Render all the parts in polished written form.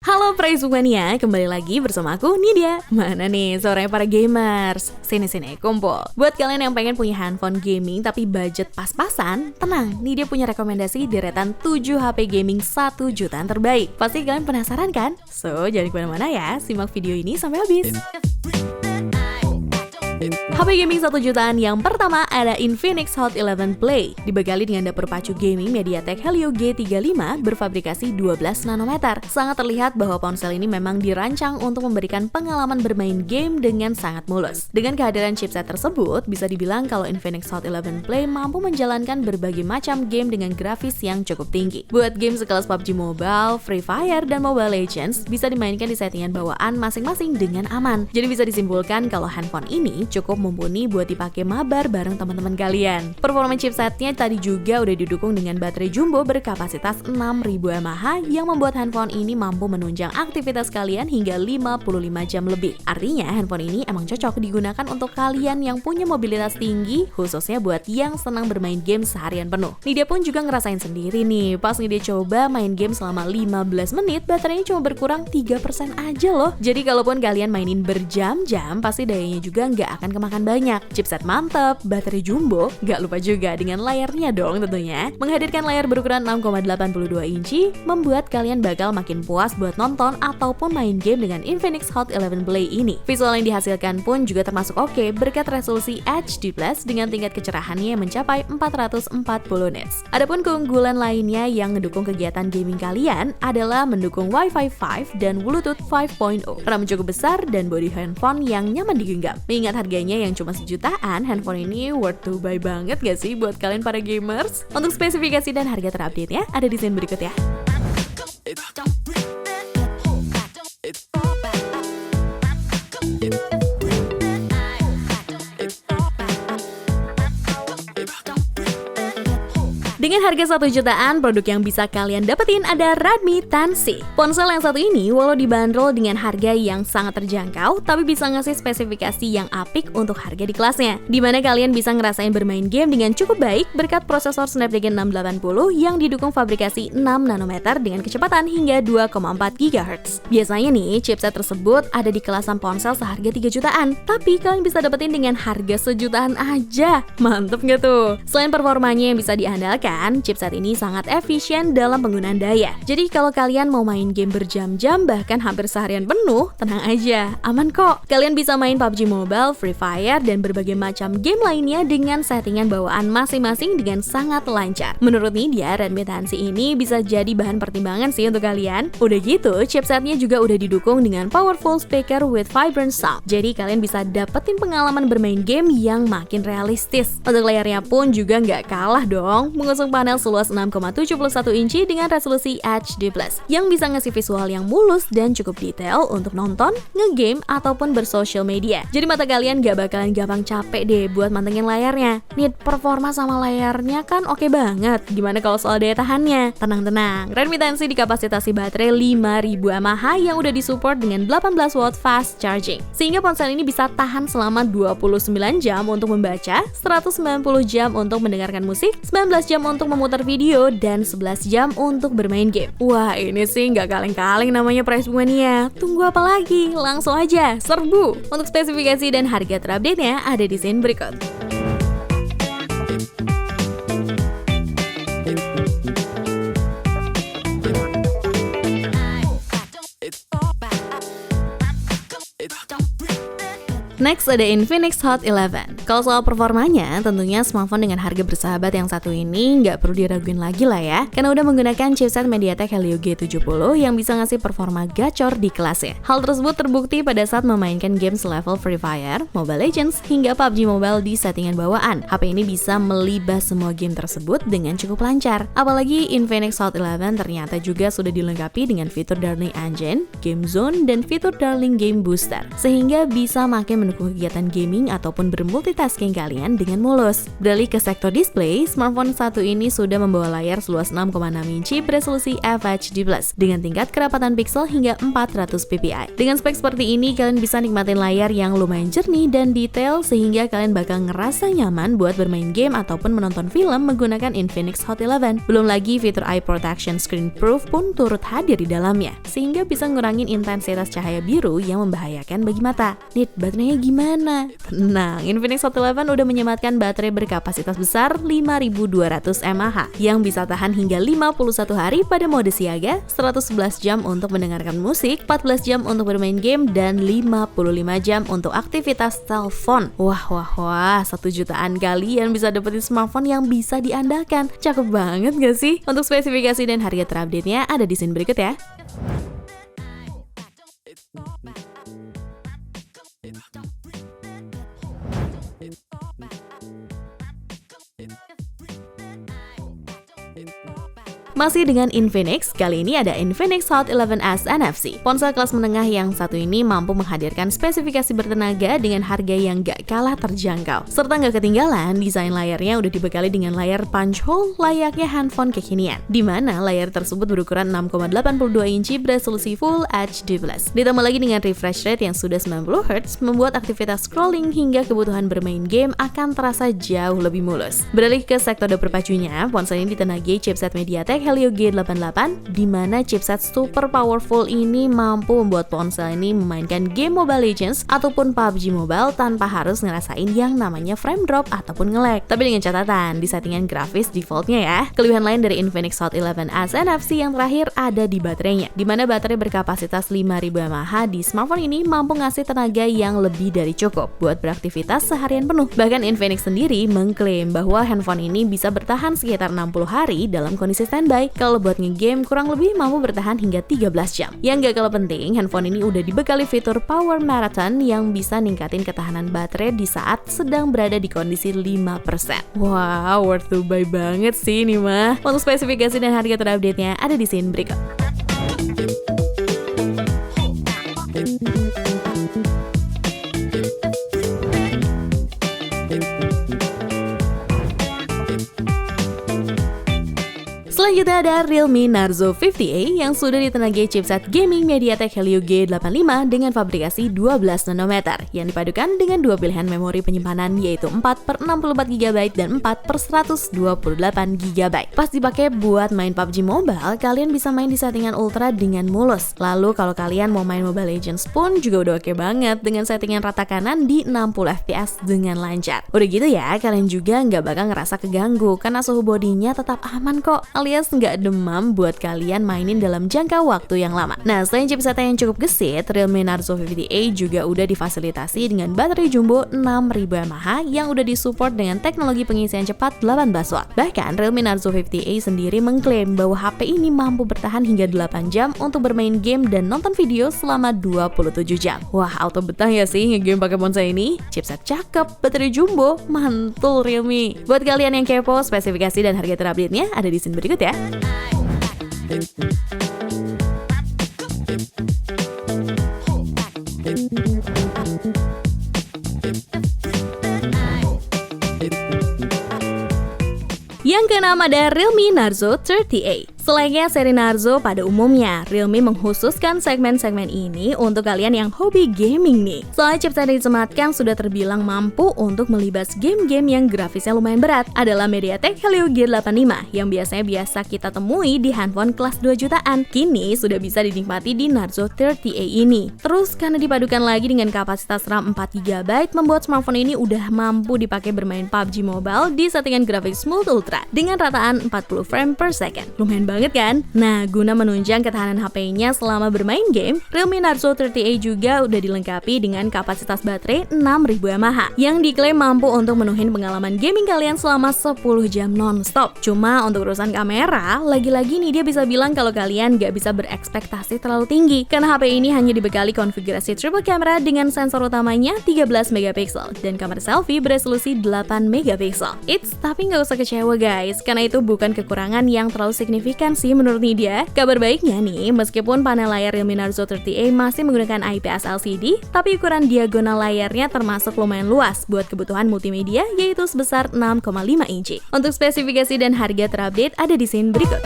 Halo Praisumania, kembali lagi bersama aku Nidia. Mana nih suaranya para gamers? Sini kumpul. Buat kalian yang pengen punya handphone gaming tapi budget pas-pasan, tenang, Nidia punya rekomendasi deretan 7 HP gaming 1 jutaan terbaik. Pasti kalian penasaran kan? So, jangan kemana-mana ya, simak video ini sampai habis. HP gaming 1 jutaan yang pertama ada Infinix Hot 11 Play. Dibekali dengan dapur pacu gaming MediaTek Helio G35 berfabrikasi 12 nanometer. Sangat terlihat bahwa ponsel ini memang dirancang untuk memberikan pengalaman bermain game dengan sangat mulus. Dengan kehadiran chipset tersebut, bisa dibilang kalau Infinix Hot 11 Play mampu menjalankan berbagai macam game dengan grafis yang cukup tinggi. Buat game sekelas PUBG Mobile, Free Fire, dan Mobile Legends bisa dimainkan di settingan bawaan masing-masing dengan aman. Jadi bisa disimpulkan kalau handphone ini cukup mumpuni buat dipakai mabar bareng teman-teman kalian. Performa chipsetnya tadi juga udah didukung dengan baterai jumbo berkapasitas 6000 mAh yang membuat handphone ini mampu menunjang aktivitas kalian hingga 55 jam lebih. Artinya handphone ini emang cocok digunakan untuk kalian yang punya mobilitas tinggi, khususnya buat yang senang bermain game seharian penuh. Nidia pun juga ngerasain sendiri nih, pas Nidia coba main game selama 15 menit, baterainya cuma berkurang 3% aja loh. Jadi kalaupun kalian mainin berjam-jam, pasti dayanya juga nggak akan kemakan banyak. Chipset mantep, baterai jumbo, gak lupa juga dengan layarnya dong tentunya. Menghadirkan layar berukuran 6,82 inci, membuat kalian bakal makin puas buat nonton ataupun main game dengan Infinix Hot 11 Play ini. Visual yang dihasilkan pun juga termasuk oke berkat resolusi HD+ dengan tingkat kecerahannya yang mencapai 440 nits. Adapun keunggulan lainnya yang mendukung kegiatan gaming kalian adalah mendukung Wi-Fi 5 dan Bluetooth 5.0. RAM cukup besar dan bodi handphone yang nyaman digenggam. Mengingat harganya yang cuma sejutaan, handphone ini worth to buy banget gak sih buat kalian para gamers? Untuk spesifikasi dan harga terupdate-nya ada di scene berikut ya. Dengan harga 1 jutaan, produk yang bisa kalian dapetin ada Redmi 10C. Ponsel yang satu ini walau dibanderol dengan harga yang sangat terjangkau, tapi bisa ngasih spesifikasi yang apik untuk harga di kelasnya. Dimana kalian bisa ngerasain bermain game dengan cukup baik berkat prosesor Snapdragon 680 yang didukung fabrikasi 6 nanometer dengan kecepatan hingga 2,4 GHz. Biasanya nih, chipset tersebut ada di kelasan ponsel seharga 3 jutaan, tapi kalian bisa dapetin dengan harga sejutaan aja. Mantep gak tuh? Selain performanya yang bisa diandalkan, chipset ini sangat efisien dalam penggunaan daya. Jadi kalau kalian mau main game berjam-jam bahkan hampir seharian penuh, tenang aja, aman kok. Kalian bisa main PUBG Mobile, Free Fire, dan berbagai macam game lainnya dengan settingan bawaan masing-masing dengan sangat lancar. Menurut Nidia, Redmi 10C ini bisa jadi bahan pertimbangan sih untuk kalian. Udah gitu, chipsetnya juga udah didukung dengan powerful speaker with vibrant sound. Jadi kalian bisa dapetin pengalaman bermain game yang makin realistis. Untuk layarnya pun juga nggak kalah dong, mengusung panel seluas 6,71 inci dengan resolusi HD+, yang bisa ngasih visual yang mulus dan cukup detail untuk nonton, ngegame, ataupun bersosial media. Jadi mata kalian gak bakalan gampang capek deh buat mantengin layarnya. Nih, performa sama layarnya kan oke banget. Gimana kalau soal daya tahannya? Tenang-tenang, Redmi 10C dikapasitasi baterai 5000 mAh yang udah disupport dengan 18 watt fast charging. Sehingga ponsel ini bisa tahan selama 29 jam untuk membaca, 190 jam untuk mendengarkan musik, 19 jam untuk memutar video, dan 11 jam untuk bermain game. Wah, ini sih nggak kaleng-kaleng namanya Praisumania. Tunggu apa lagi? Langsung aja serbu! Untuk spesifikasi dan harga terupdate-nya ada di scene berikut. Next ada Infinix Hot 11. Kalau soal performanya, tentunya smartphone dengan harga bersahabat yang satu ini nggak perlu diraguin lagi lah ya, karena udah menggunakan chipset MediaTek Helio G70 yang bisa ngasih performa gacor di kelasnya. Hal tersebut terbukti pada saat memainkan game selevel Free Fire, Mobile Legends, hingga PUBG Mobile di settingan bawaan. HP ini bisa melibas semua game tersebut dengan cukup lancar. Apalagi Infinix Hot 11 ternyata juga sudah dilengkapi dengan fitur Darling Engine, Game Zone, dan fitur Darling Game Booster, sehingga bisa makin mendukung kegiatan gaming ataupun bermultitask multitasking kalian dengan mulus. Beralih ke sektor display, smartphone satu ini sudah membawa layar seluas 6,6 inci beresolusi FHD+, dengan tingkat kerapatan pixel hingga 400 ppi. Dengan spek seperti ini, kalian bisa nikmatin layar yang lumayan jernih dan detail sehingga kalian bakal ngerasa nyaman buat bermain game ataupun menonton film menggunakan Infinix Hot 11. Belum lagi fitur eye protection screen proof pun turut hadir di dalamnya, sehingga bisa ngurangin intensitas cahaya biru yang membahayakan bagi mata. Nit, baterainya gimana? Tenang, Infinix Hot 11 udah menyematkan baterai berkapasitas besar 5200 mAh yang bisa tahan hingga 51 hari pada mode siaga, 111 jam untuk mendengarkan musik, 14 jam untuk bermain game, dan 55 jam untuk aktivitas telepon. Wah, 1 jutaan kalian bisa dapetin smartphone yang bisa diandalkan. Cakep banget gak sih? Untuk spesifikasi dan harga terupdate-nya ada di scene berikut ya. Masih dengan Infinix, kali ini ada Infinix Hot 11S NFC. Ponsel kelas menengah yang satu ini mampu menghadirkan spesifikasi bertenaga dengan harga yang gak kalah terjangkau. Serta gak ketinggalan, desain layarnya udah dibekali dengan layar punch hole layaknya handphone kekinian, di mana layar tersebut berukuran 6,82 inci beresolusi Full HD+. Ditambah lagi dengan refresh rate yang sudah 90Hz, membuat aktivitas scrolling hingga kebutuhan bermain game akan terasa jauh lebih mulus. Beralih ke sektor berpacunya, ponsel ini ditenagai chipset MediaTek Helio G88, di mana chipset super powerful ini mampu membuat ponsel ini memainkan game Mobile Legends ataupun PUBG Mobile tanpa harus ngerasain yang namanya frame drop ataupun nge-lag. Tapi dengan catatan, di settingan grafis defaultnya ya. Kelebihan lain dari Infinix Hot 11S NFC yang terakhir ada di baterainya, di mana baterai berkapasitas 5000 mAh di smartphone ini mampu ngasih tenaga yang lebih dari cukup buat beraktivitas seharian penuh. Bahkan Infinix sendiri mengklaim bahwa handphone ini bisa bertahan sekitar 60 hari dalam kondisi standby. Kalau buat nge-game kurang lebih mampu bertahan hingga 13 jam. Yang gak kalah penting, handphone ini udah dibekali fitur Power Marathon yang bisa ningkatin ketahanan baterai di saat sedang berada di kondisi 5%. Wow, worth to buy banget sih ini mah. Untuk spesifikasi dan harga terupdate-nya ada di scene berikut. Selanjutnya ada Realme Narzo 50A yang sudah ditenagai chipset gaming MediaTek Helio G85 dengan fabrikasi 12 nanometer yang dipadukan dengan dua pilihan memori penyimpanan yaitu 4/64GB dan 4/128GB. Pas dipakai buat main PUBG Mobile, kalian bisa main di settingan ultra dengan mulus. Lalu kalau kalian mau main Mobile Legends pun juga udah oke banget dengan settingan rata kanan di 60fps dengan lancar. Udah gitu ya, kalian juga nggak bakal ngerasa keganggu karena suhu bodinya tetap aman kok, alias nggak demam buat kalian mainin dalam jangka waktu yang lama. Nah, selain chipsetnya yang cukup gesit, Realme Narzo 50A juga udah difasilitasi dengan baterai jumbo 6000 mAh yang udah disupport dengan teknologi pengisian cepat 18 watt. Bahkan Realme Narzo 50A sendiri mengklaim bahwa HP ini mampu bertahan hingga 8 jam untuk bermain game dan nonton video selama 27 jam. Wah, auto betah ya sih nge-game pakai ponsel ini. Chipset cakep, baterai jumbo, mantul Realme. Buat kalian yang kepo, spesifikasi dan harga terupdate-nya ada di scene berikut ya. Yang keenam ada Realme Narzo 30A. Selainnya seri Narzo pada umumnya, Realme mengkhususkan segmen-segmen ini untuk kalian yang hobi gaming nih. Soalnya chipset yang disematkan sudah terbilang mampu untuk melibas game-game yang grafisnya lumayan berat. Adalah MediaTek Helio G85 yang biasa kita temui di handphone kelas 2 jutaan. Kini sudah bisa dinikmati di Narzo 30A ini. Terus karena dipadukan lagi dengan kapasitas RAM 4GB, membuat smartphone ini udah mampu dipakai bermain PUBG Mobile di settingan grafik Smooth Ultra dengan rataan 40 frame per second. Lumayan banget kan? Nah, guna menunjang ketahanan HP-nya selama bermain game, Realme Narzo 30A juga udah dilengkapi dengan kapasitas baterai 6000 mAh yang diklaim mampu untuk menuhin pengalaman gaming kalian selama 10 jam non-stop. Cuma untuk urusan kamera, lagi-lagi nih dia bisa bilang kalau kalian gak bisa berekspektasi terlalu tinggi karena HP ini hanya dibekali konfigurasi triple camera dengan sensor utamanya 13 megapiksel dan kamera selfie beresolusi 8 megapiksel. Tapi nggak usah kecewa guys, karena itu bukan kekurangan yang terlalu signifikan. kan sih menurut Nidia? Kabar baiknya nih, meskipun panel layar Realme Narzo 30A masih menggunakan IPS LCD, tapi ukuran diagonal layarnya termasuk lumayan luas buat kebutuhan multimedia, yaitu sebesar 6,5 inci. Untuk spesifikasi dan harga terupdate ada di scene berikut.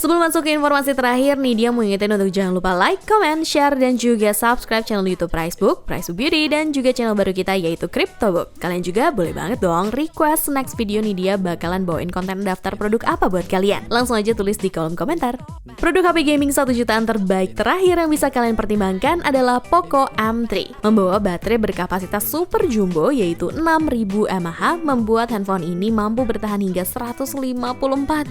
Sebelum masuk ke informasi terakhir, Nidia mau ingetin untuk jangan lupa like, comment, share, dan juga subscribe channel YouTube Pricebook Beauty, dan juga channel baru kita yaitu CryptoBook. Kalian juga boleh banget dong request next video Nidia bakalan bawain konten daftar produk apa buat kalian. Langsung aja tulis di kolom komentar. Produk HP gaming 1 jutaan terbaik terakhir yang bisa kalian pertimbangkan adalah Poco M3. Membawa baterai berkapasitas super jumbo yaitu 6000 mAh, membuat handphone ini mampu bertahan hingga 154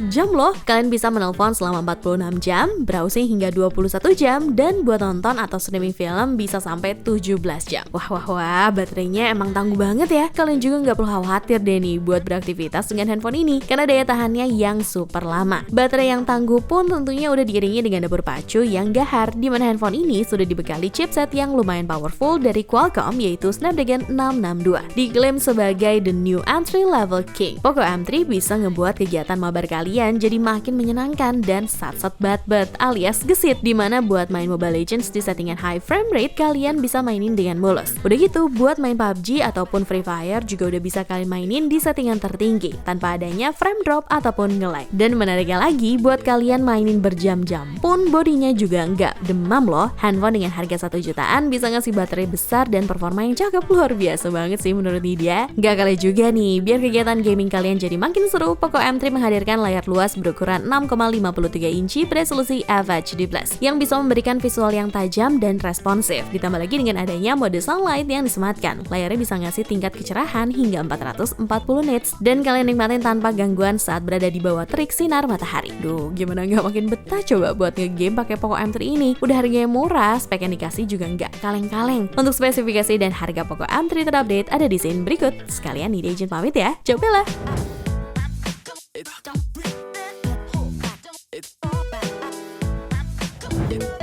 jam loh. Kalian bisa menelpon selama 46 jam, browsing hingga 21 jam, dan buat nonton atau streaming film bisa sampai 17 jam. Wah, baterainya emang tangguh banget ya. Kalian juga nggak perlu khawatir deh nih buat beraktivitas dengan handphone ini, karena daya tahannya yang super lama. Baterai yang tangguh pun tentunya udah diiringi dengan dapur pacu yang gahar, di mana handphone ini sudah dibekali chipset yang lumayan powerful dari Qualcomm yaitu Snapdragon 662. Diklaim sebagai the new entry level king, Poco M3 bisa ngebuat kegiatan mabar kalian jadi makin menyenangkan dan sat-sat bat-bat alias gesit, dimana buat main Mobile Legends di settingan high frame rate kalian bisa mainin dengan mulus. Udah gitu, buat main PUBG ataupun Free Fire juga udah bisa kalian mainin di settingan tertinggi tanpa adanya frame drop ataupun nge-lag. Dan menariknya lagi, buat kalian mainin berjam-jam pun bodinya juga nggak demam loh. Handphone dengan harga 1 jutaan bisa ngasih baterai besar dan performa yang cakep, luar biasa banget sih menurut Nidia. Gak kalah juga nih, biar kegiatan gaming kalian jadi makin seru, Poco M3 menghadirkan layar luas berukuran 6,53 inci beresolusi FHD+, yang bisa memberikan visual yang tajam dan responsif. Ditambah lagi dengan adanya mode sunlight yang disematkan, layarnya bisa ngasih tingkat kecerahan hingga 440 nits, dan kalian nikmatin tanpa gangguan saat berada di bawah terik sinar matahari. Duh, gimana nggak makin betah coba buat nge-game pakai Poco M3 ini? Udah harganya murah, spek yang dikasih juga nggak kaleng-kaleng. Untuk spesifikasi dan harga Poco M3 terupdate ada di scene berikut. Sekalian Nidia izin pamit ya, cobalah! It's